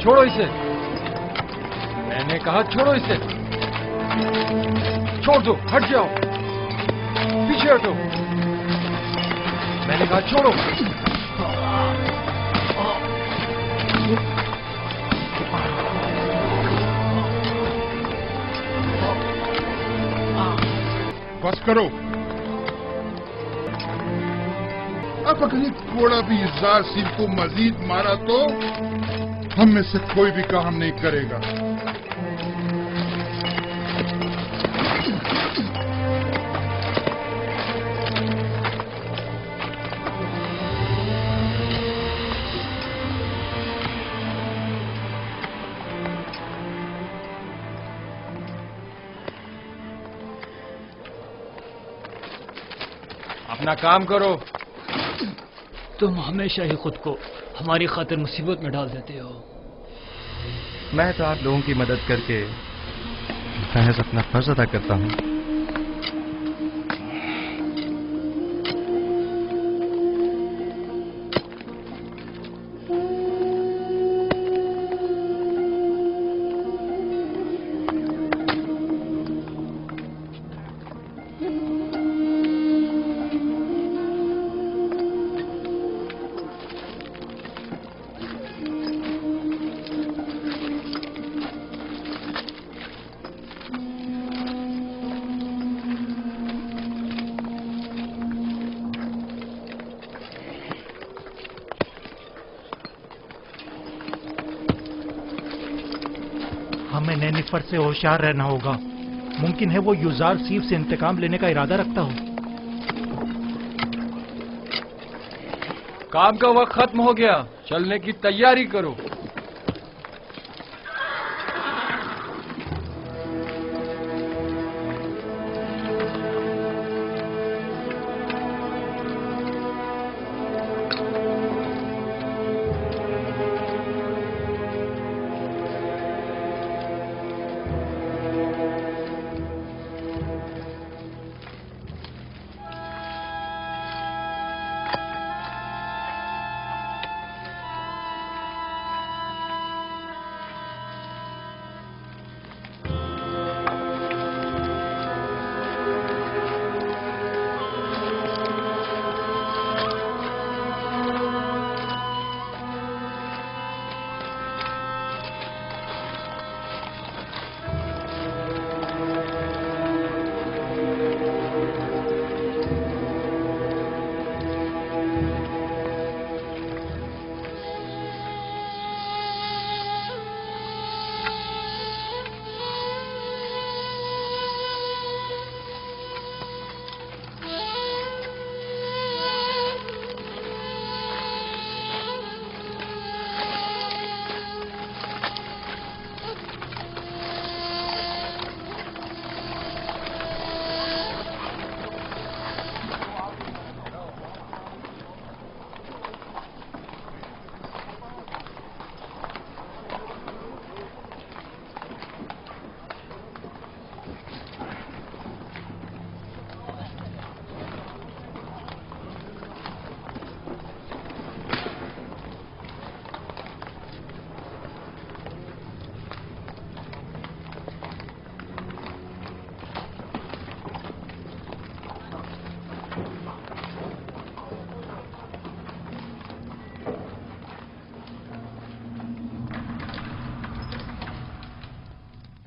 چھوڑو اسے، میں نے کہا چھوڑو اسے، چھوڑ دو، ہٹ جاؤ، پیچھے ہٹو، میں نے کہا چھوڑو۔ بس کرو، اب اگر یہ گھوڑا بھی یزدار سیف کو مزید مارا تو ہم میں سے کوئی بھی کام نہیں کرے گا۔ اپنا کام کرو۔ تم ہمیشہ ہی خود کو ہماری خاطر مصیبت میں ڈال دیتے ہو۔ میں تو آپ لوگوں کی مدد کر کے محض اپنا فرض ادا کرتا ہوں۔ ہمیں نینیفر سے ہوشیار رہنا ہوگا، ممکن ہے وہ یزدار سیف سے انتقام لینے کا ارادہ رکھتا ہو۔ کام کا وقت ختم ہو گیا، چلنے کی تیاری کرو۔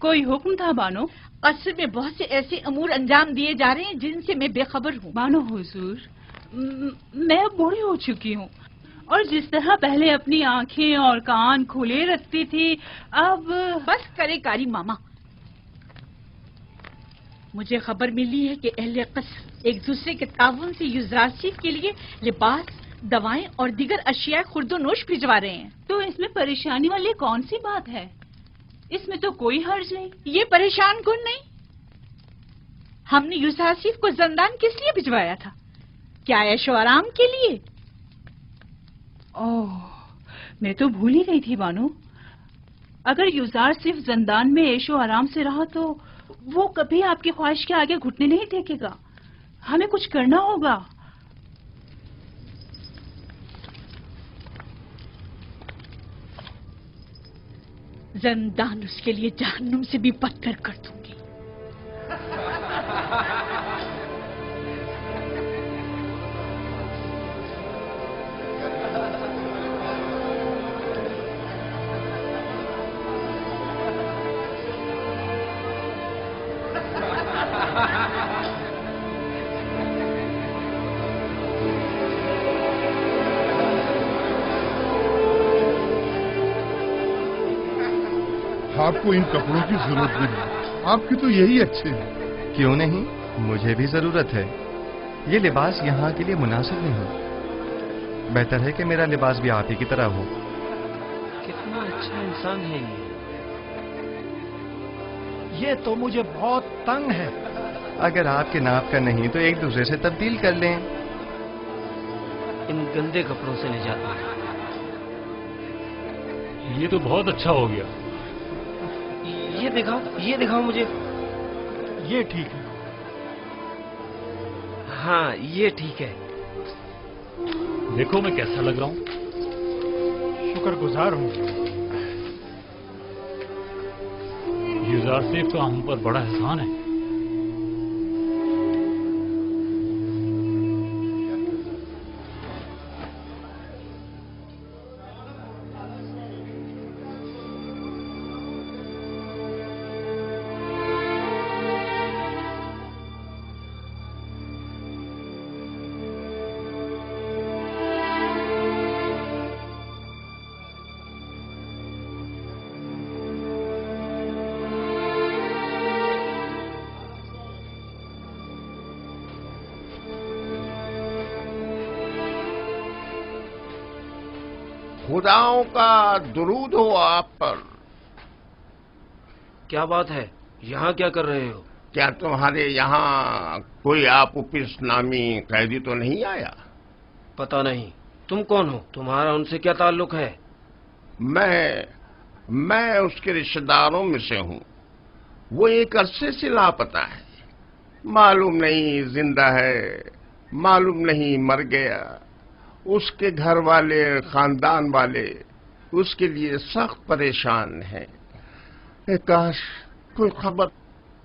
کوئی حکم تھا بانو؟ قصر میں بہت سے ایسے امور انجام دیے جا رہے ہیں جن سے میں بے خبر ہوں۔ بانو حضور، میں اب بوڑھی ہو چکی ہوں، اور جس طرح پہلے اپنی آنکھیں اور کان کھلے رکھتی تھی اب بس کرے کاری ماما۔ مجھے خبر ملی ہے کہ اہل قصر ایک دوسرے کے تعاون سے یزدار کے لیے لباس، دوائیں اور دیگر اشیاء خرد و نوش بھجوا رہے ہیں۔ تو اس میں پریشانی والی کون سی بات ہے؟ اس میں تو کوئی حرج نہیں۔ یہ پریشان کن نہیں، ہم نے یزدار کو زندان کس لیے بھجوایا تھا؟ کیا عیش و آرام کے لیے؟ اوہ، میں تو بھول ہی گئی تھی بانو۔ اگر یزدار صرف زندان میں عیش و آرام سے رہا تو وہ کبھی آپ کی خواہش کے آگے گھٹنے نہیں ٹیکے گا۔ ہمیں کچھ کرنا ہوگا۔ زندان اس کے لیے جہنم سے بھی بدتر کر دوں گی۔ آپ کو ان کپڑوں کی ضرورت نہیں، آپ کے تو یہی اچھے ہیں۔ کیوں نہیں؟ مجھے بھی ضرورت ہے۔ یہ لباس یہاں کے لیے مناسب نہیں۔ بہتر ہے کہ میرا لباس بھی آپ ہی کی طرح ہو۔ کتنا اچھا انسان ہے یہ تو مجھے بہت تنگ ہے۔ اگر آپ کے ناپ کا نہیں تو ایک دوسرے سے تبدیل کر لیں۔ ان گندے کپڑوں سے نجات ملے۔ یہ تو بہت اچھا ہو گیا۔ یہ دکھاؤ مجھے۔ یہ ٹھیک ہے۔ ہاں یہ ٹھیک ہے۔ دیکھو میں کیسا لگ رہا ہوں۔ شکر گزار ہوں۔ یوزار سیف کا ہم پر بڑا احسان ہے۔ خداؤں کا درود ہو آپ پر۔ کیا بات ہے؟ یہاں کیا کر رہے ہو؟ کیا تمہارے یہاں کوئی آپوپس نامی قیدی تو نہیں آیا؟ پتہ نہیں۔ تم کون ہو؟ تمہارا ان سے کیا تعلق ہے؟ میں اس کے رشتہ داروں میں سے ہوں۔ وہ ایک عرصے سے لاپتہ ہے۔ معلوم نہیں زندہ ہے، معلوم نہیں مر گیا۔ اس کے گھر والے، خاندان والے اس کے لیے سخت پریشان ہیں۔ کاش کوئی خبر،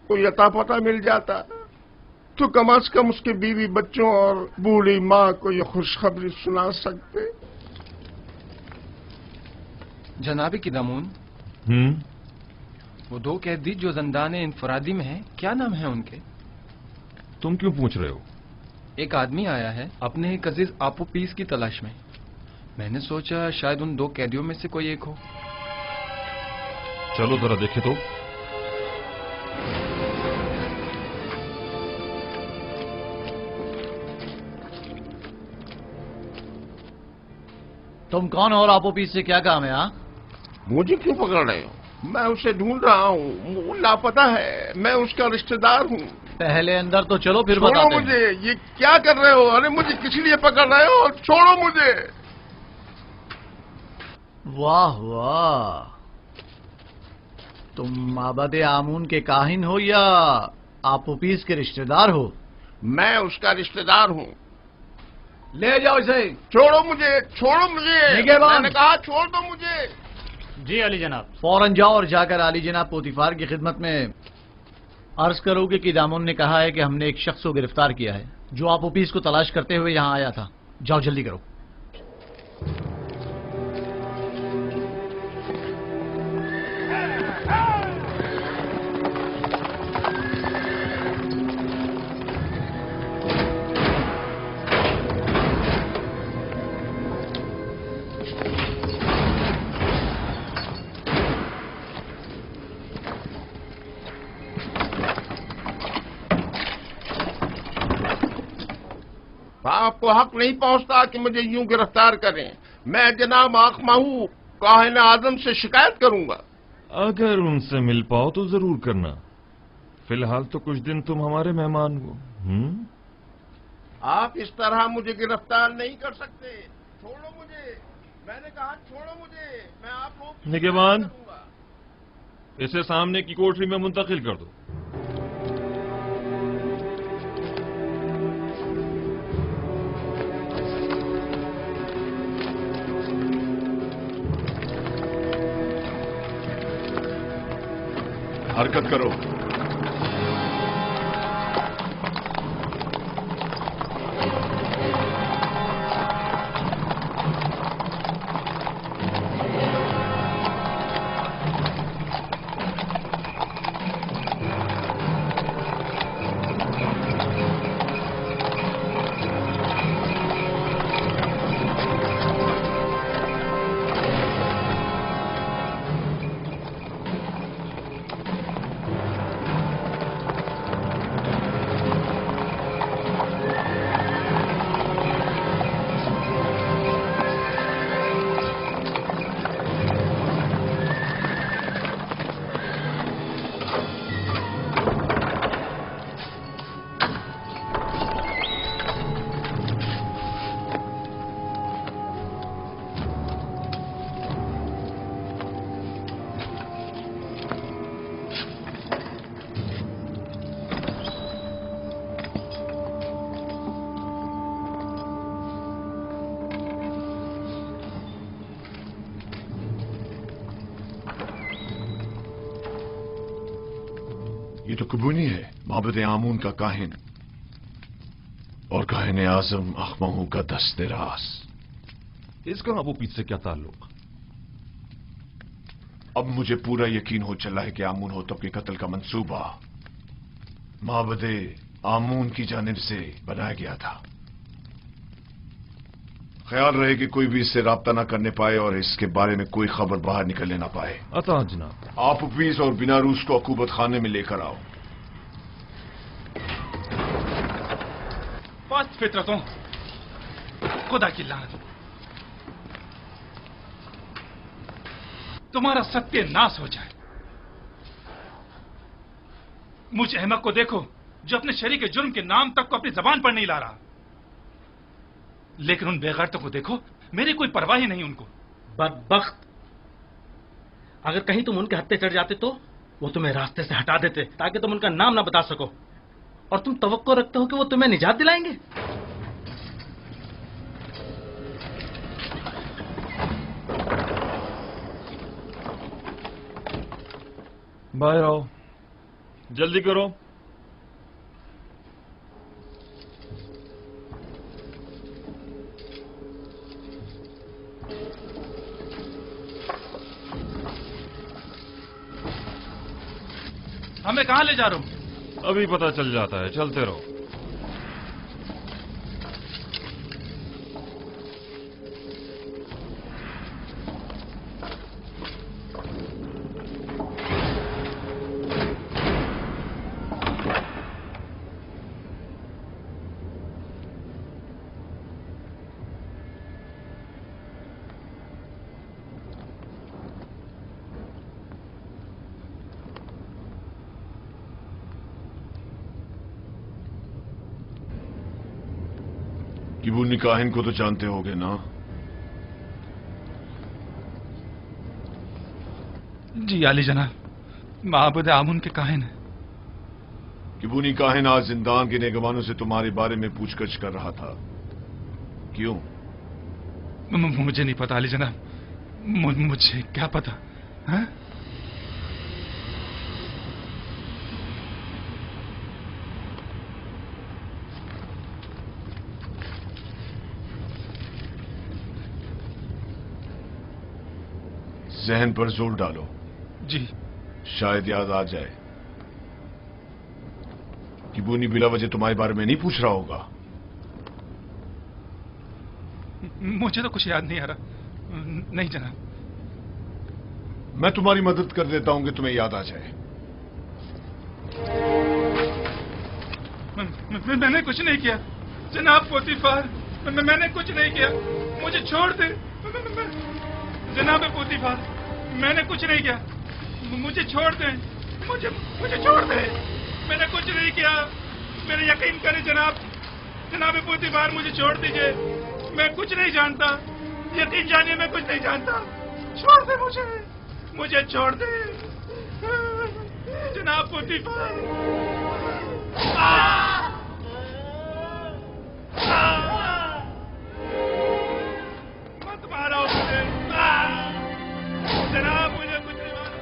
کوئی عطا پتہ مل جاتا تو کم از کم اس کے بیوی بچوں اور بوڑھی ماں کو یہ خوشخبری سنا سکتے۔ جناب قدامون، وہ دو قیدی جو زندان انفرادی میں ہیں، کیا نام ہے ان کے؟ تم کیوں پوچھ رہے ہو؟ ایک آدمی آیا ہے اپنے ایک عزیز آپوپیس کی تلاش میں۔ میں نے سوچا شاید ان دو قیدیوں میں سے کوئی ایک ہو۔ چلو ذرا دیکھیں تو۔ تم کون ہو اور آپوپیس سے کیا کام ہے؟ ہاں مجھے کیوں پکڑ رہے ہو؟ میں اسے ڈھونڈ رہا ہوں، وہ لاپتہ ہے، میں اس کا رشتہ دار ہوں۔ پہلے اندر تو چلو پھر چھوڑو بتاتے ہیں۔ مجھے، یہ کیا کر رہے ہو؟ ارے مجھے کس لیے پکڑ رہے ہو؟ چھوڑو مجھے۔ واہ واہ، تم معبد آمون کے کاہن ہو یا آپوپیس کے رشتہ دار ہو؟ میں اس کا رشتہ دار ہوں۔ لے جاؤ اسے۔ چھوڑو مجھے، چھوڑو مجھے، نگہبان۔ میں نے کہا چھوڑ دو مجھے۔ جی علی جناب۔ فوراً جاؤ اور جا کر علی جناب پوتیفار کی خدمت میں عرض کرو کہ قدامون نے کہا ہے کہ ہم نے ایک شخص کو گرفتار کیا ہے جو آپوپیس کو تلاش کرتے ہوئے یہاں آیا تھا۔ جاؤ جلدی کرو۔ آپ کو حق نہیں پہنچتا کہ مجھے یوں گرفتار کریں۔ میں جناب آخ ماہو کاہن اعظم سے شکایت کروں گا۔ اگر ان سے مل پاؤ تو ضرور کرنا۔ فی الحال تو کچھ دن تم ہمارے مہمان ہو۔ آپ اس طرح مجھے گرفتار نہیں کر سکتے۔ چھوڑو مجھے، میں نے کہا چھوڑو مجھے، میں آپ کو نگہبان، اسے سامنے کی کوٹری میں منتقل کر دو۔ हरकत करो। ये तो कुबूनी है, माबद आमून का काहिन और काहिन आजम अखमहू का दस्ते रास। इसका अबू पीछ से क्या ताल्लुक? अब मुझे पूरा यकीन हो चला है कि आमून होतब के कत्ल का मंसूबा माबद आमून की जानिब से बनाया गया था। ख्याल रहे कि कोई भी इससे राब्ता ना करने पाए और इसके बारे में कोई खबर बाहर निकलने ना पाए। अता जनाब। आप उपीस और बिना रूस को अकूबत खाने में लेकर आओ। पास्त फितरतों, खुदा की लानत, तुम्हारा सत्यानाश हो जाए। मुझ अहमक को देखो जो अपने शरीक के जुर्म के नाम तक को अपनी जबान पर नहीं ला रहा, लेकिन उन बेगैरतों को देखो, मेरी कोई परवाह ही नहीं उनको। बदबख्त, अगर कहीं तुम उनके हत्थे चढ़ जाते तो वो तुम्हें रास्ते से हटा देते ताकि तुम उनका नाम ना बता सको, और तुम तवक्को रखते हो कि वो तुम्हें निजात दिलाएंगे। बाहर आओ, जल्दी करो। हमें कहां ले जा रहे हो? अभी पता चल जाता है, चलते रहो। किबूनी काहिन को तो जानते होगे ना? जी आली जनाब, माबूद आमुन के काहिन है। किबूनी काहिन आज जिंदान के निगमानों से तुम्हारे बारे में पूछगछ कर रहा था, क्यों? मुझे नहीं पता आली जनाब, मुझे क्या पता है? जहन पर जोर डालो। जी। शायद याद आ जाए। किबूनी बिला वजह तुम्हारे बारे में नहीं पूछ रहा होगा। मुझे तो कुछ याद नहीं आ रहा। नहीं जनाब। मैं तुम्हारी मदद कर देता हूं कि तुम्हें याद आ जाए। मैंने कुछ नहीं किया जनाब पोतीफार, मैंने कुछ नहीं किया, मुझे छोड़ दे जनाब पोतीफार, मैंने कुछ नहीं किया, मुझे छोड़ दे, मुझे छोड़ दे, मैंने कुछ नहीं किया, मेरे यकीन करें जनाब पोतीफार, मुझे छोड़ दीजिए, मैं कुछ नहीं जानता, यकीन जानिए मैं कुछ नहीं जानता, छोड़ दे मुझे छोड़ दे जनाब पोतीफार। मत मारो मुझे जनाब, मुझे कुछ नहीं मारो।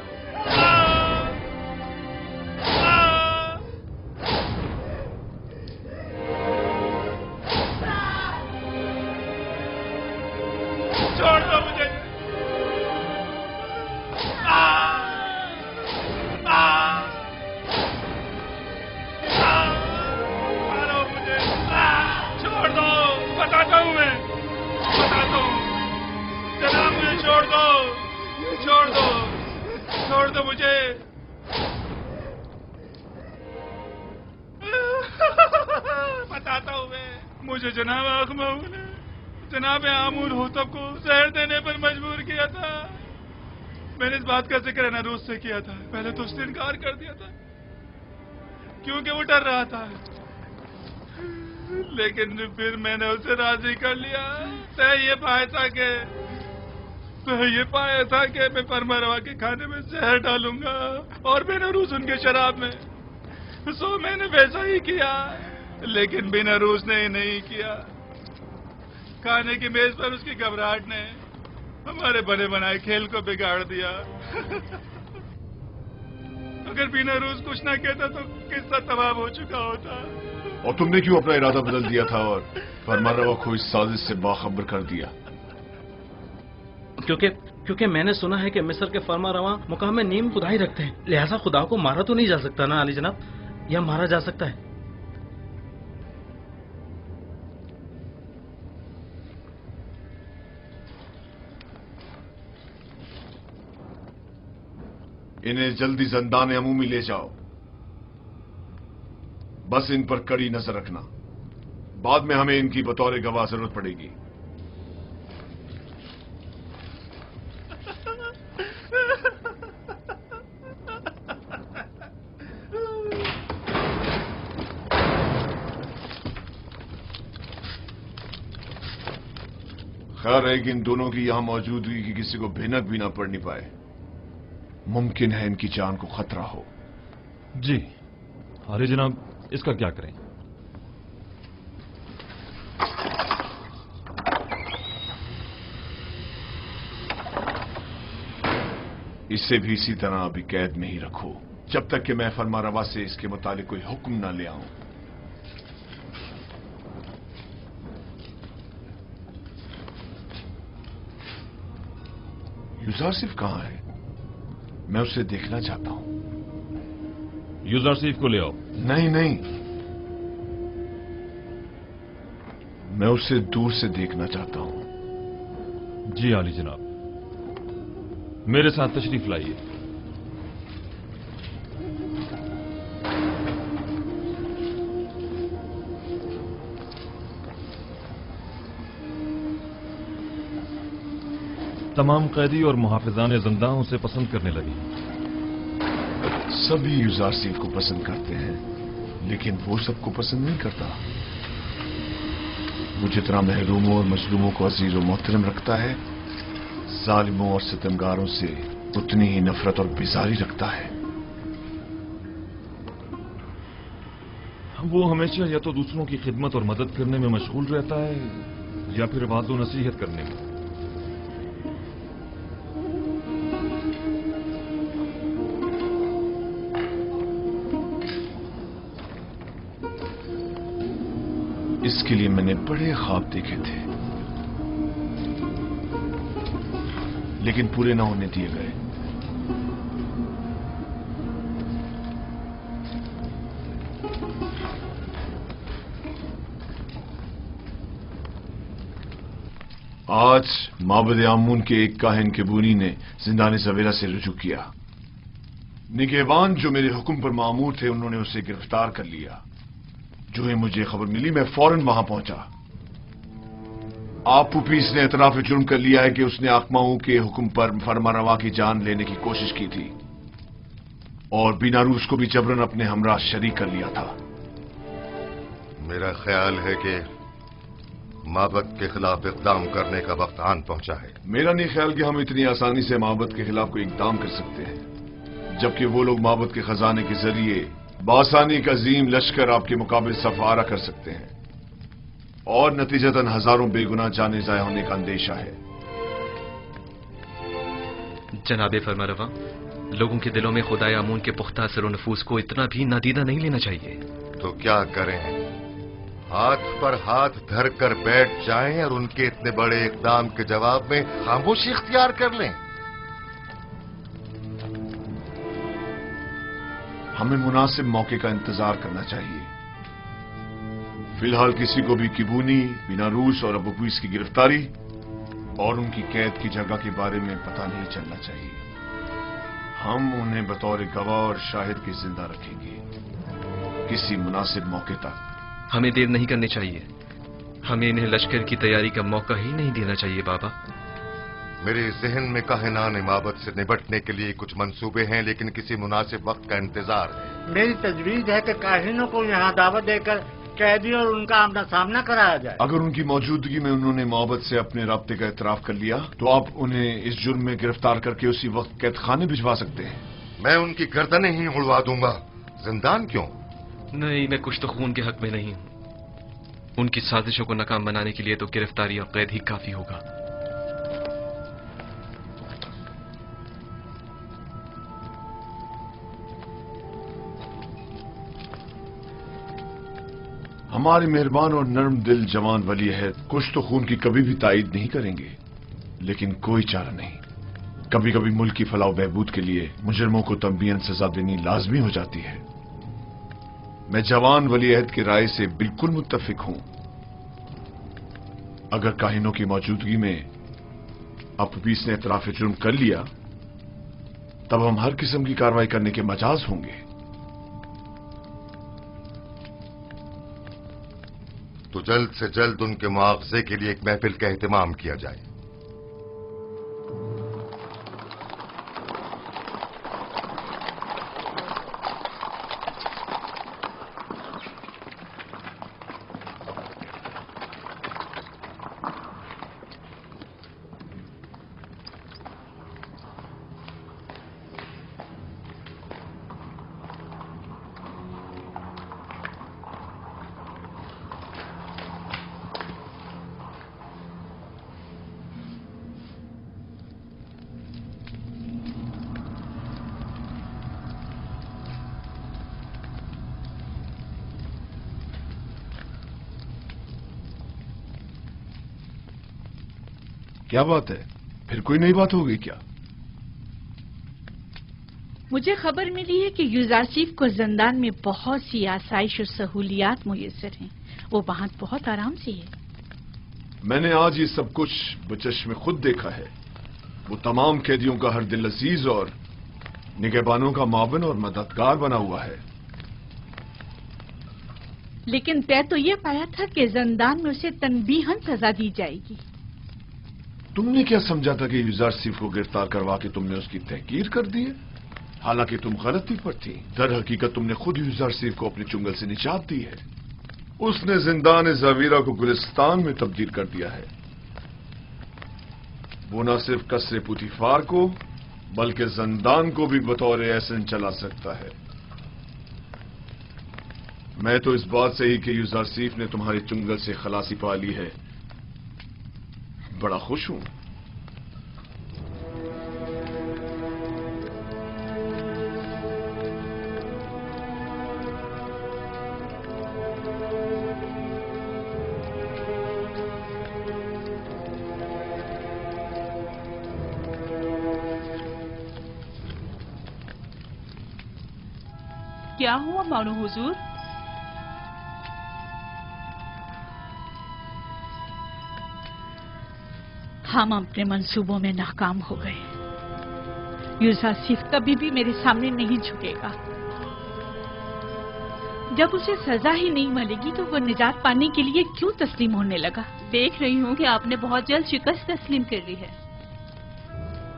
छोड़ दो मुझे। बताता हूँ मैं, मुझे जनाब अखमाऊ ने जनाब आमूर होतब को जहर देने पर मजबूर किया था। मैंने इस बात का जिक्र नरूस से किया था, पहले तो उसने इनकार कर दिया था क्योंकि वो डर रहा था, लेकिन फिर मैंने उसे राजी कर लिया। तय ये पाया था कि मैं परमरवा के खाने में जहर डालूंगा और बेनरूस उनके शराब में। सो मैंने वैसा ही किया, लेकिन बेनरूस ने नहीं किया। खाने की मेज पर उसकी घबराहट ने हमारे बने बनाए खेल को बिगाड़ दिया। अगर बेनरूस कुछ ना कहता तो किस्सा तमाम हो चुका होता। और तुमने क्यों अपना इरादा बदल दिया था और फरमानरवा को इस साजिश से बाखबर कर दिया? क्योंकि मैंने सुना है कि मिस्र के फरमारवा मुकाम में नीम खुदा ही रखते हैं, लिहाजा खुदा को मारा तो नहीं जा सकता ना अली जनाब, या मारा जा सकता है? इन्हें जल्दी ज़िंदान अमूमी ले जाओ, बस इन पर कड़ी नजर रखना, बाद में हमें इनकी बतौर गवाह जरूरत पड़ेगी। खैर है कि इन दोनों की यहां मौजूदगी की किसी को भिनक भी ना पड़नी पाए। मुमकिन है इनकी जान को खतरा हो। जी अरे जनाब, इसका क्या करें? इसे भी इसी तरह अभी कैद में ही रखो, जब तक कि मैं फरमारवा से इसके मुतालिक कोई हुक्म ना ले आऊं। यूजारसिफ कहां है? मैं उसे देखना चाहता हूं। यूजारसिफ को ले आओ। नहीं नहीं, मैं उसे दूर से देखना चाहता हूं। जी आली जनाब, मेरे साथ तशरीफ लाइए। तमाम कैदी और मुहाफिजान ज़िंदा उसे पसंद करने लगे। सभी यूजारसिफ को पसंद करते हैं, लेकिन वो सबको पसंद नहीं करता। वो जितना महरूमों और मजलूमों को अजीज और मोहतरम रखता है, जालिमों और सितमगारों से उतनी ही नफरत और बेजारी रखता है। वो हमेशा या तो दूसरों की खिदमत और मदद करने में मशगूल रहता है या फिर वाज़ो नसीहत करने में। इसके लिए मैंने बड़े ख्वाब देखे थे, लेकिन पूरे ना होने दिए गए। आज माबद आमून के एक काहिन केबूनी ने जिंदान सवेरा से रुजू किया। निगहबान जो मेरे हुक्म पर मामूर थे, उन्होंने उसे गिरफ्तार कर लिया। जो ही मुझे खबर मिली, मैं फौरन वहां पहुंचा। आप पुपीस ने एतराफ जुर्म कर लिया है कि उसने आकमाऊ के हुक्म पर फरमारवा की जान लेने की कोशिश की थी और बीनारूस को भी जबरन अपने हमरा शरीक कर लिया था। मेरा ख्याल है कि माबद के खिलाफ इक़दाम करने का वक्त आन पहुंचा है। मेरा नहीं ख्याल कि हम इतनी आसानी से माबद के खिलाफ कोई इक़दाम कर सकते हैं, जबकि वो लोग माबद के खजाने के जरिए बासानी का अजीम लश्कर आपके मुकाबले सफारा कर सकते हैं और नतीजतन हजारों बेगुनाह जाने जाया होने का अंदेशा है। जनाबे फरमारवा, लोगों के दिलों में खुदाए आमून के पुख्ता असर नफूस को इतना भी नादीदा नहीं लेना चाहिए। तो क्या करें? हाथ पर हाथ धर कर बैठ जाएं और उनके इतने बड़े इक़दाम के जवाब में खामोशी इख्तियार कर लें? हमें मुनासिब मौके का इंतजार करना चाहिए। फिलहाल किसी को भी किबूनी, बीनारूस और अबूपीस की गिरफ्तारी और उनकी कैद की जगह के बारे में पता नहीं चलना चाहिए। हम उन्हें बतौर गवाह और शाहिद के जिंदा रखेंगे किसी मुनासिब मौके तक। हमें देर नहीं करनी चाहिए। हमें इन्हें लश्कर की तैयारी का मौका ही नहीं देना चाहिए बाबा। मेरे जहन में काहिनान इमामत से निपटने के लिए कुछ मंसूबे हैं, लेकिन किसी मुनासिब वक्त का इंतजार है। मेरी तजवीज है कि काहिनों को यहाँ दावत देकर कैदी और उनका आमना सामना कराया जाए। अगर उनकी मौजूदगी में उन्होंने मोहब्बत से अपने राब्ते का इतराफ कर लिया तो आप उन्हें इस जुर्म में गिरफ्तार करके उसी वक्त कैद खाने भिजवा सकते हैं। मैं उनकी गर्दनें ही उड़वा दूंगा, जिंदान क्यों? नहीं, मैं कुछ तो खून के हक में नहीं हूं। उनकी साजिशों को नाकाम बनाने के लिए तो गिरफ्तारी और कैद ही काफी होगा। हमारे मेहरबान और नर्म दिल जवान वली अहद कुछ तो खून की कभी भी तायीद नहीं करेंगे, लेकिन कोई चारा नहीं। कभी कभी मुल्क की फलाह बहबूद के लिए मुजरमों को तंबीहन सजा देनी लाजमी हो जाती है। मैं जवान वली अहद की राय से बिल्कुल मुत्तफिक हूं। अगर काहिनों की मौजूदगी में अपबीस ने इतराफ जुर्म कर लिया तब हम हर किस्म की कार्रवाई करने के मजाज होंगे। तो जल्द से जल्द उनके मुआवजे के लिए एक महफिल का एहतमाम किया जाए। क्या बात है, फिर कोई नई बात हो गई क्या? मुझे खबर मिली है कि यूजारसीफ को जिंदान में बहुत सी आसाइश और सहूलियात मुयस्सर हैं। वो वहां बहुत आराम से है। मैंने आज ये सब कुछ बचश्मे खुद देखा है। वो तमाम कैदियों का हर दिल अजीज और निगहबानों का मावन और मददगार बना हुआ है। लेकिन तय तो ये पाया था कि जिंदान में उसे तनबीहन सजा दी जाएगी। तुमने क्या समझा था कि यूजारसीफ को गिरफ्तार करवा के तुमने उसकी तहकीर कर दी है? हालांकि तुम गलती पर थी। दर हकीकत तुमने खुद यूजारसीफ को अपने चुंगल से निजात दी है। उसने जिंदान ज़ावीरा को गुलिस्तान में तब्दील कर दिया है। वो न सिर्फ कसरे पुतीफार को बल्कि जिंदान को भी बतौर एहसन चला सकता है। मैं तो इस बात से ही कि यूजारसीफ ने तुम्हारे चुंगल से खलासी पा ली है बड़ा खुश हूं। क्या हुआ मानो हुजूर? हम अपने मंसूबों में नाकाम हो गए। यूजारसीफ कभी भी मेरे सामने नहीं झुकेगा। जब उसे सजा ही नहीं मिलेगी तो वो निजात पाने के लिए क्यों तस्लीम होने लगा? देख रही हूँ कि आपने बहुत जल्द शिकस्त तस्लीम कर ली है।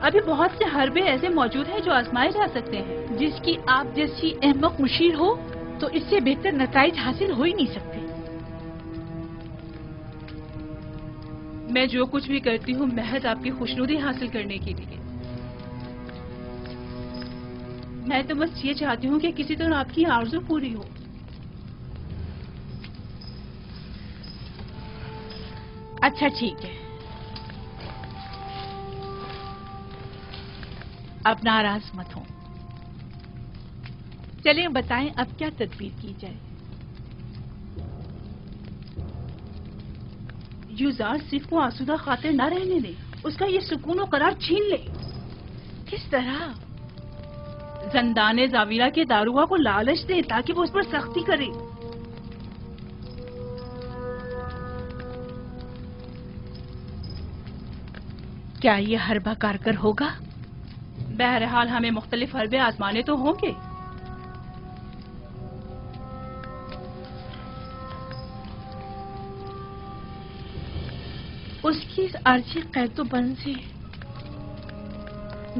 अभी बहुत से हरबे ऐसे मौजूद हैं जो आजमाए जा सकते हैं। जिसकी आप जैसी अहमक मुशीर हो तो इससे बेहतर नताइज हासिल हो ही नहीं सकते। मैं जो कुछ भी करती हूँ महज आपकी खुशनुदी हासिल करने के लिए। मैं तो बस ये चाहती हूँ कि किसी तरह आपकी आरज़ू पूरी हो। अच्छा ठीक है, अब नाराज मत हो। चलिए बताएं अब क्या तदबीर की जाए। यूजारसीफ को आसूदा खातिर न रहने दे, उसका ये सुकून और करार छीन ले। किस तरह? जिंदान ज़ावीरा के दारुआ को लालच दे ताकि वो उस पर सख्ती करे। क्या ये हरबा कारगर होगा? बहरहाल हमें मुख्तलिफ हरबे आजमाने तो होंगे। उसकी इस आर्जी कैदोबंद से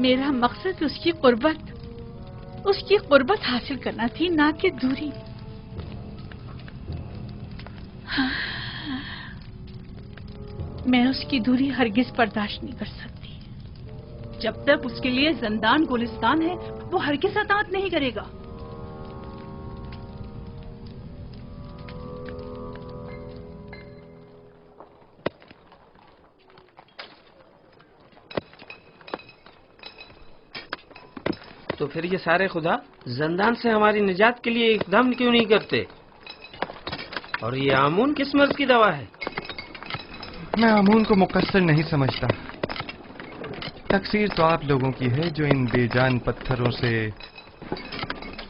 मेरा मकसद उसकी कुर्बत हासिल करना थी, ना कि दूरी। मैं उसकी दूरी हरगिज बर्दाश्त नहीं कर सकती। जब तक उसके लिए जिंदान गुलिस्तान है वो हरगिज अतात नहीं करेगा। तो फिर ये सारे खुदा जिंदान से हमारी निजात के लिए इकदाम क्यों नहीं करते? और ये आमून किस मर्ज की दवा है? मैं आमून को मुकस्सर नहीं समझता। तकसीर तो आप लोगों की है जो इन बेजान पत्थरों से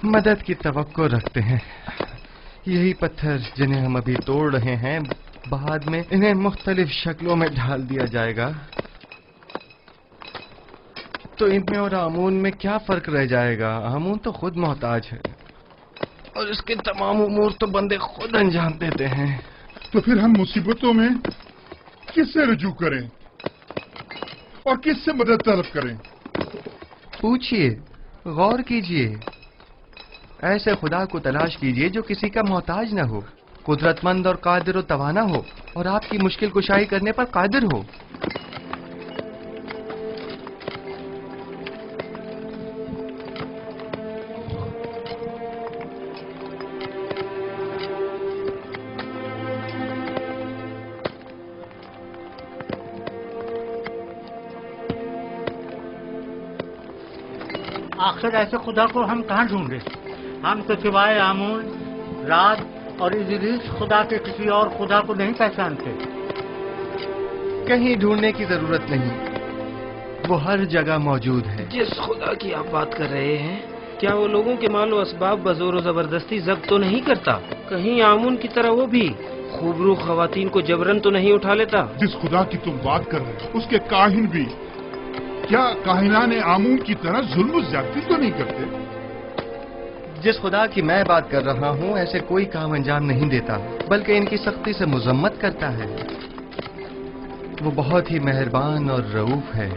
मदद की तवक्को रखते हैं। यही पत्थर जिन्हें हम अभी तोड़ रहे हैं, बाद में इन्हें मुख्तलिफ शक्लों में ढाल दिया जाएगा, तो इनमें और आमून में क्या फर्क रह जाएगा? आमून तो खुद मोहताज है और इसके तमाम उमूर तो बंदे खुद अंजाम देते हैं। तो फिर हम मुसीबतों में किससे रुजू करें और किससे मदद तलब करें? पूछिए, गौर कीजिए, ऐसे खुदा को तलाश कीजिए जो किसी का मोहताज न हो, कुदरतमंद और कादिर व तवाना हो और आपकी मुश्किल कुशाई करने पर कादिर हो। आखिर ऐसे खुदा को हम कहाँ ढूंढे? हम तो सिवाय आमून, राज और इजरीस खुदा के किसी और खुदा को नहीं पहचानते। कहीं ढूंढने की जरूरत नहीं, वो हर जगह मौजूद है। जिस खुदा की आप बात कर रहे हैं, क्या वो लोगों के मालो असबाब बजोर जबरदस्ती जब्त तो नहीं करता? कहीं आमून की तरह वो भी खूबरू खवातीन को जबरन तो नहीं उठा लेता? जिस खुदा की तुम बात कर रहे हो उसके काहिन भी क्या काहिनान आमून की तरह जुल्म ज्यादती तो नहीं करते? जिस खुदा की मैं बात कर रहा हूँ ऐसे कोई काम अंजाम नहीं देता, बल्कि इनकी सख्ती से मुजम्मत करता है। वो बहुत ही मेहरबान और रऊफ है।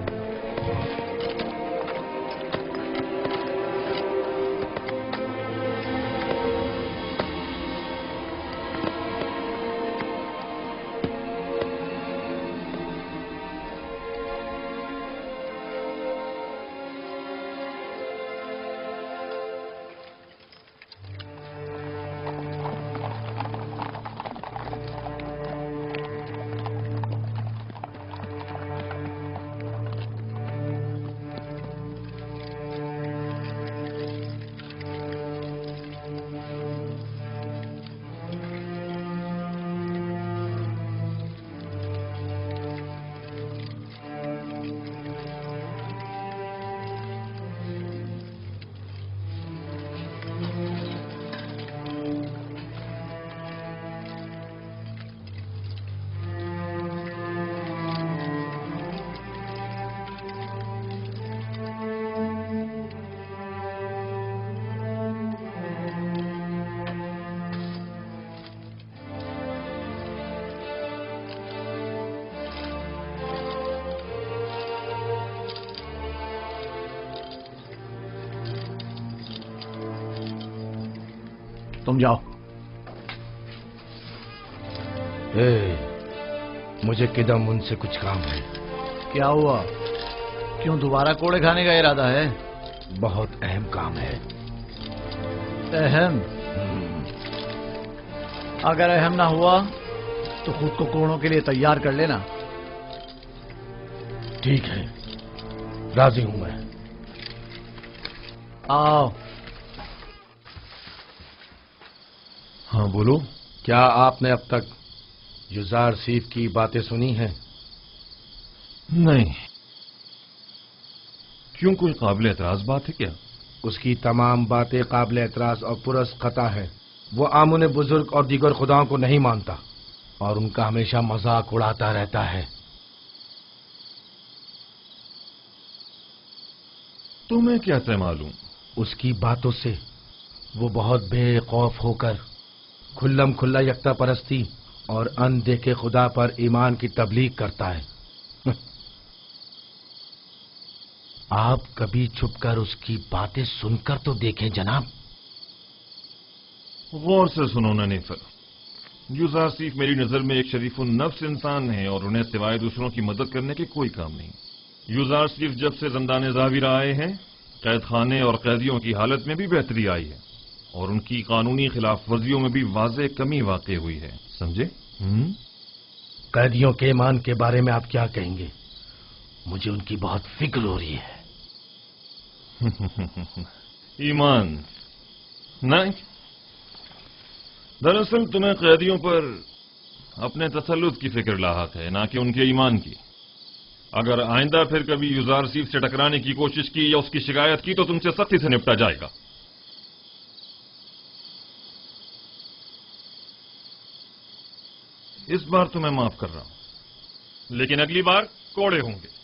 तुम जाओ। मुझे किदम उनसे कुछ काम है। क्या हुआ? क्यों दोबारा कोड़े खाने का इरादा है? बहुत अहम काम है। अहम? अगर अहम ना हुआ तो खुद को कोड़ों के लिए तैयार कर लेना। ठीक है, राजी हूं मैं। आओ। हाँ बोलो। क्या आपने अब तक युजार सीफ की बातें सुनी हैं? नहीं। क्यों, कोई काबिल एतराज बात है क्या? उसकी तमाम बातें काबिल एतराज और पुरस खता है। वो आमुन बुजुर्ग और दीगर खुदाओं को नहीं मानता और उनका हमेशा मजाक उड़ाता रहता है। तुम्हें कैसे मालूम? उसकी बातों से वो बहुत बेखौफ होकर खुल्लम खुल्ला यकता परस्ती और अनदेखे खुदा पर ईमान की तबलीग करता है। आप कभी छुपकर उसकी बातें सुनकर तो देखें जनाब। गौर से सुनो ननीफर, यूज़ार सिर्फ मेरी नजर में एक शरीफुन नफ्स इंसान है और उन्हें सिवाय दूसरों की मदद करने के कोई काम नहीं। यूज़ार सिर्फ जब से ज़िंदाने ज़ाहिर आए हैं, कैद खाने और कैदियों की हालत में भी बेहतरी आई है और उनकी कानूनी खिलाफ वर्जियों में भी वाज़े कमी वाक़ई हुई है। समझे? कैदियों के ईमान के बारे में आप क्या कहेंगे? मुझे उनकी बहुत फिक्र हो रही है। ईमान नहीं, दरअसल तुम्हें कैदियों पर अपने तसल्लुत की फिक्र लाहक है, ना कि उनके ईमान की। अगर आइंदा फिर कभी यूज़ार सीफ से टकराने की कोशिश की या उसकी शिकायत की तो तुमसे सख्ती से निपटा जाएगा। इस बार तो मैं माफ कर रहा हूं, लेकिन अगली बार कोड़े होंगे।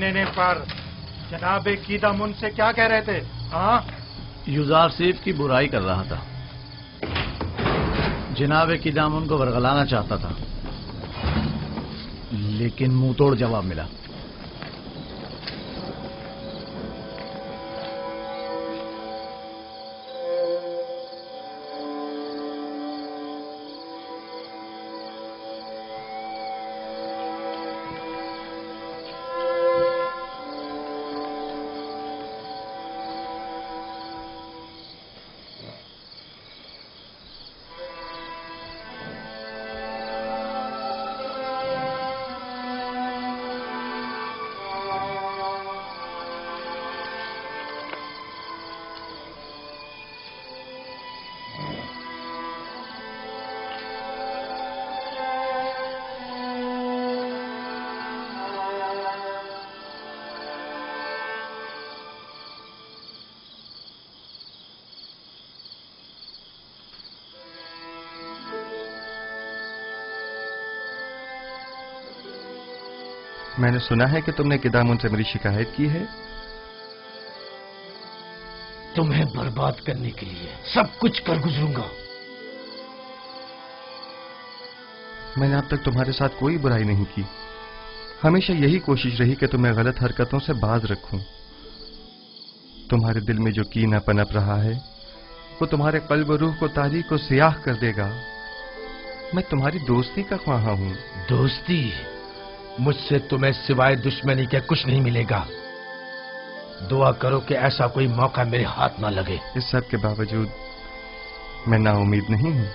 नहीं पर जनाब कीदामुन से क्या कह रहे थे? हाँ, यूज़ार सीफ की बुराई कर रहा था। जनाब कीदामुन को वरगलाना चाहता था, लेकिन मुंह तोड़ जवाब मिला। मैंने सुना है कि तुमने किदामुन से मेरी शिकायत की है। तुम्हें बर्बाद करने के लिए सब कुछ कर गुजरूंगा। मैंने अब तक तुम्हारे साथ कोई बुराई नहीं की। हमेशा यही कोशिश रही कि तुम्हें गलत हरकतों से बाज रखूं। तुम्हारे दिल में जो कीना पनप रहा है वो तुम्हारे कल्ब रूह को तारीक और सियाह कर देगा। मैं तुम्हारी दोस्ती का ख्वाहा हूं। दोस्ती? मुझसे तुम्हें सिवाय दुश्मनी के कुछ नहीं मिलेगा। दुआ करो कि ऐसा कोई मौका मेरे हाथ ना लगे। इस सब के बावजूद मैं नाउम्मीद नहीं हूं।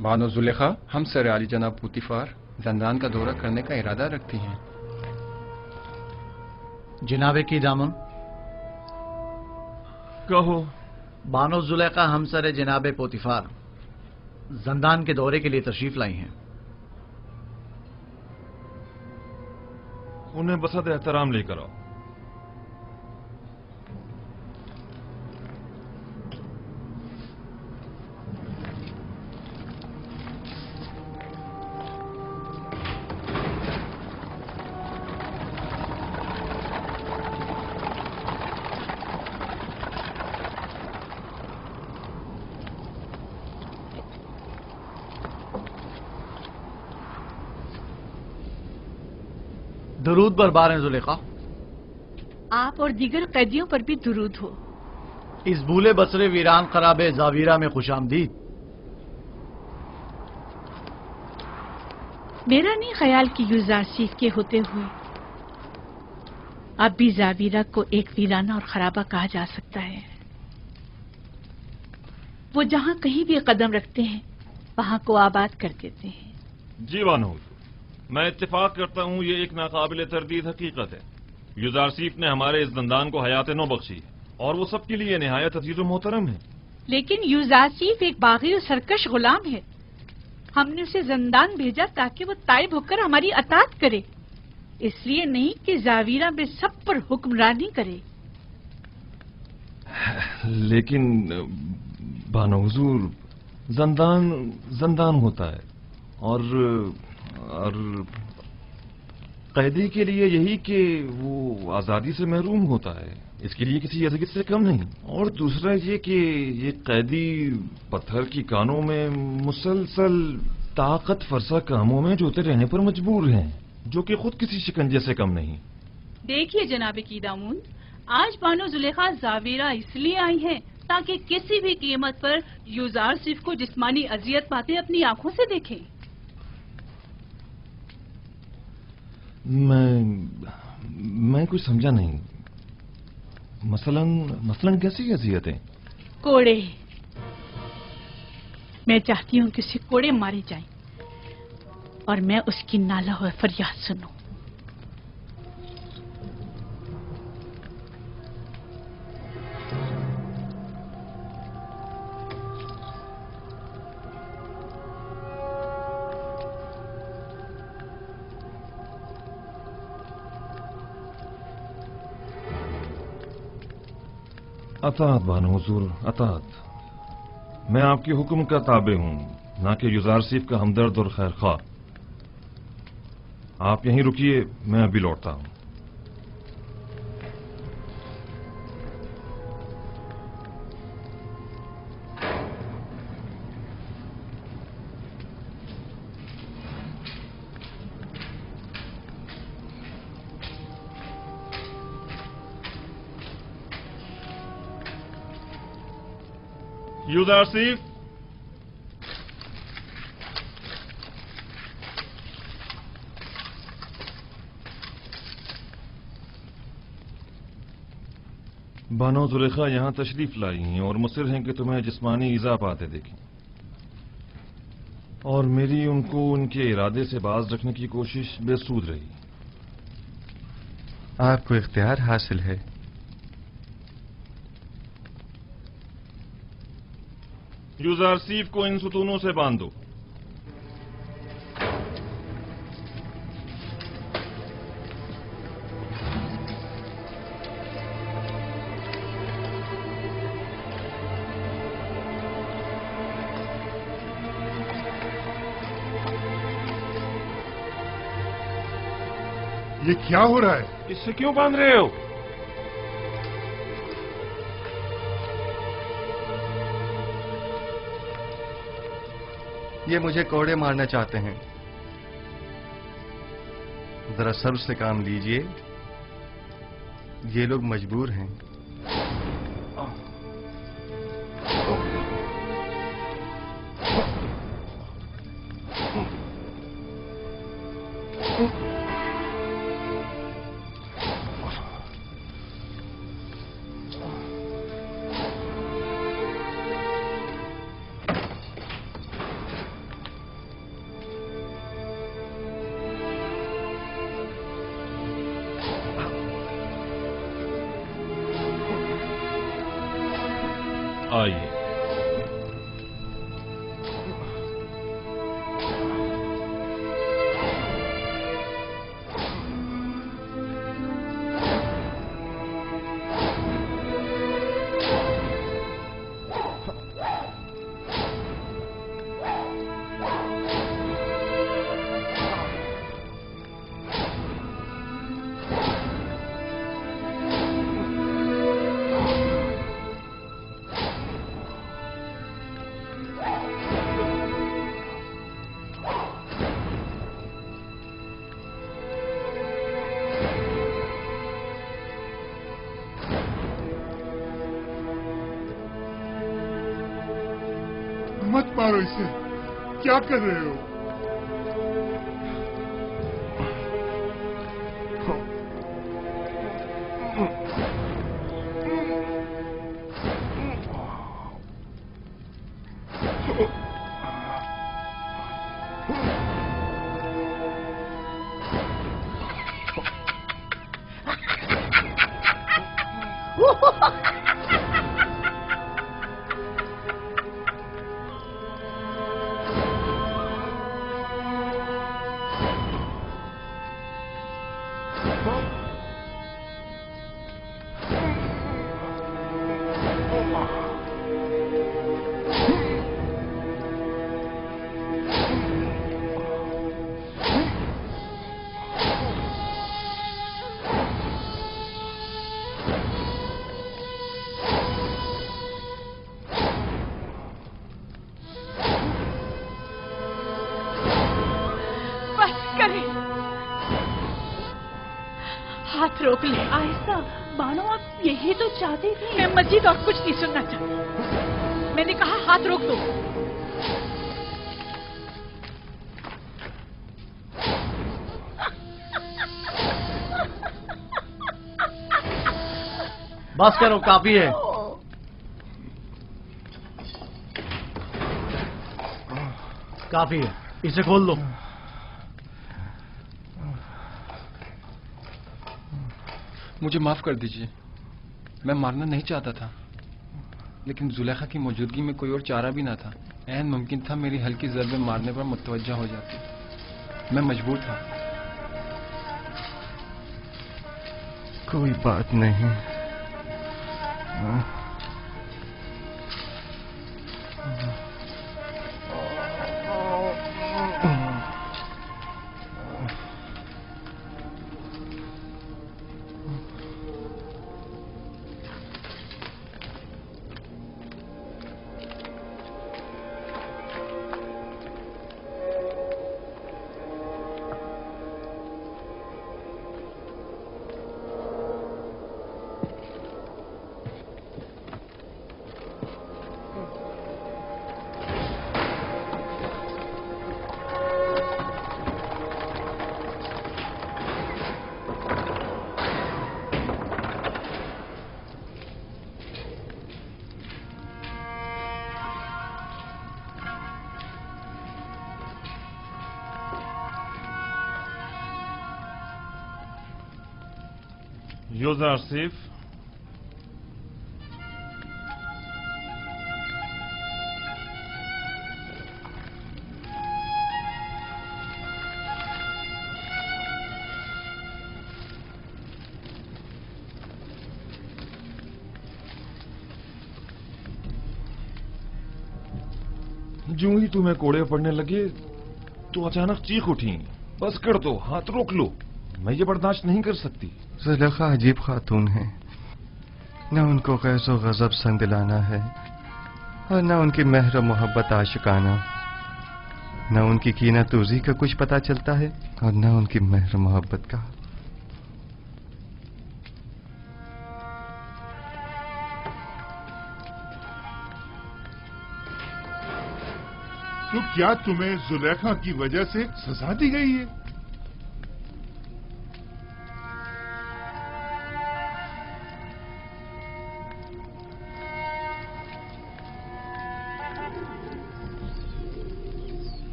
बानो जुलेखा, हम सर आली जनाब पुतिफार जंदान का दौरा करने का इरादा रखती हैं। जनाब की दामन कहो। बानो जुलेखा हमसर जनाब पोतिफार जंदान के दौरे के लिए तशरीफ लाई हैं। उन्हें बसत एहतराम लेकर आओ। درود بربار ہیں زلیخا. آپ اور دیگر قیدیوں پر بھی درود ہو. اس بھولے بسرے ویران خراب زاویرہ میں خوش آمدید. میرا نہیں خیال کہ یوزارسیف کے ہوتے ہوئے اب بھی زاویرہ کو ایک ویرانہ اور خرابہ کہا جا سکتا ہے. وہ جہاں کہیں بھی قدم رکھتے ہیں وہاں کو آباد کر دیتے ہیں. جی بانو، میں اتفاق کرتا ہوں یہ ایک ناقابل تردید حقیقت ہے. یوزارسیف نے ہمارے اس زندان کو حیات نو بخشی ہے اور وہ سب کے لیے نہایت عزیز و محترم ہے. لیکن یوزارسیف ایک باغی اور سرکش غلام ہے. ہم نے اسے زندان بھیجا تاکہ وہ تائب ہو کر ہماری اطاعت کرے، اس لیے نہیں کہ زاویرہ میں سب پر حکمرانی کرے. لیکن بانو حضور، زندان ہوتا ہے اور قیدی کے لیے یہی کہ وہ آزادی سے محروم ہوتا ہے، اس کے لیے کسی اذیت سے کم نہیں. اور دوسرا یہ کہ یہ قیدی پتھر کی کانوں میں مسلسل طاقت فرسا کاموں میں جوتے رہنے پر مجبور ہیں، جو کہ خود کسی شکنجے سے کم نہیں. دیکھیے جناب قیدامون، آج بانو زلیخا زاویرہ اس لیے آئی ہیں تاکہ کسی بھی قیمت پر یوزارسیف کو جسمانی اذیت پاتے اپنی آنکھوں سے دیکھیں. میں کچھ سمجھا نہیں. مثلاً کیسی اذیتیں؟ کوڑے. میں چاہتی ہوں کہ اسے کوڑے مارے جائیں اور میں اس کی نالہ و فریاد سنوں. اطاعت بانو حضور، اطاعت. میں آپ کے حکم کا تابع ہوں، نہ کہ یوزارسیف کا ہمدرد اور خیر خواہ. آپ یہیں رکیے، میں ابھی لوٹتا ہوں. یوزارسیف، بانو زلیخا یہاں تشریف لائی ہیں اور مصر ہیں کہ تمہیں جسمانی ایذا پاتے دیکھیں، اور میری ان کو ان کے ارادے سے باز رکھنے کی کوشش بے سود رہی. آپ کو اختیار حاصل ہے. یوزارسیف کو ان ستونوں سے باندھو. یہ کیا ہو رہا ہے؟ اس سے کیوں باندھ رہے ہو؟ یہ مجھے کوڑے مارنا چاہتے ہیں. ذرا صبر سے کام لیجئے، یہ لوگ مجبور ہیں. آئیے. मत मारो इसे, क्या कर रहे हो? हाथ रोक ले। आहिस्ता, बानो आप यही तो चाहते थे। मैं मजीद और कुछ नहीं सुनना चाहती। मैंने कहा हाथ रोक दो। बस करो, काफी है। काफी है, इसे खोल दो। मुझे माफ कर दीजिए, मैं मारना नहीं चाहता था, लेकिन जुलेखा की मौजूदगी में कोई और चारा भी ना था। ऐन मुमकिन था मेरी हल्की ज़रबे मारने पर मुतवज्जा हो जाती। मैं मजबूर था। कोई बात नहीं। यूज़र आसिफ, जो ही तुम्हें कोड़े पड़ने लगे तो अचानक चीख उठी। बस कर दो, हाथ रोक लो, मैं ये बर्दाश्त नहीं कर सकती। जुलेखा अजीब खातून है, न उनको गैज़ो गज़ब संदिलाना है और न उनकी मेहर मोहब्बत आशिकाना, न उनकी कीना तूज़ी का कुछ पता चलता है और न उनकी मेहर मोहब्बत का। तो क्या तुम्हें जुलेखा की वजह से सजा दी गई है?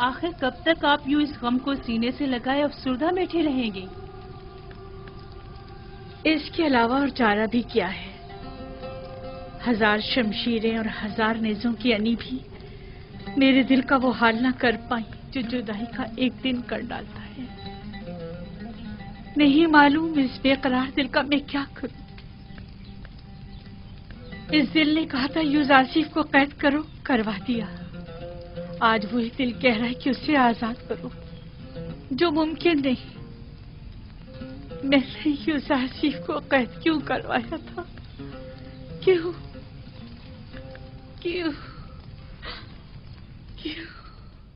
आखिर कब तक आप यूं इस गम को सीने से लगाए अफसुर्दा बैठे रहेंगे? इसके अलावा और चारा भी क्या है? हजार शमशीरें और हजार नेजों की अनी भी मेरे दिल का वो हाल ना कर पाई जो जुदाई का एक दिन कर डालता है। नहीं मालूम इस बेकरार दिल का मैं क्या करूं। इस दिल ने कहा था यूज़ आसिफ को कैद करो, करवा दिया। आज वही दिल कह रहा है कि उसे आजाद करो। जो मुमकिन नहीं। मैंने यूजारसीफ को कैद क्यों करवाया था? क्यों क्यों क्यों?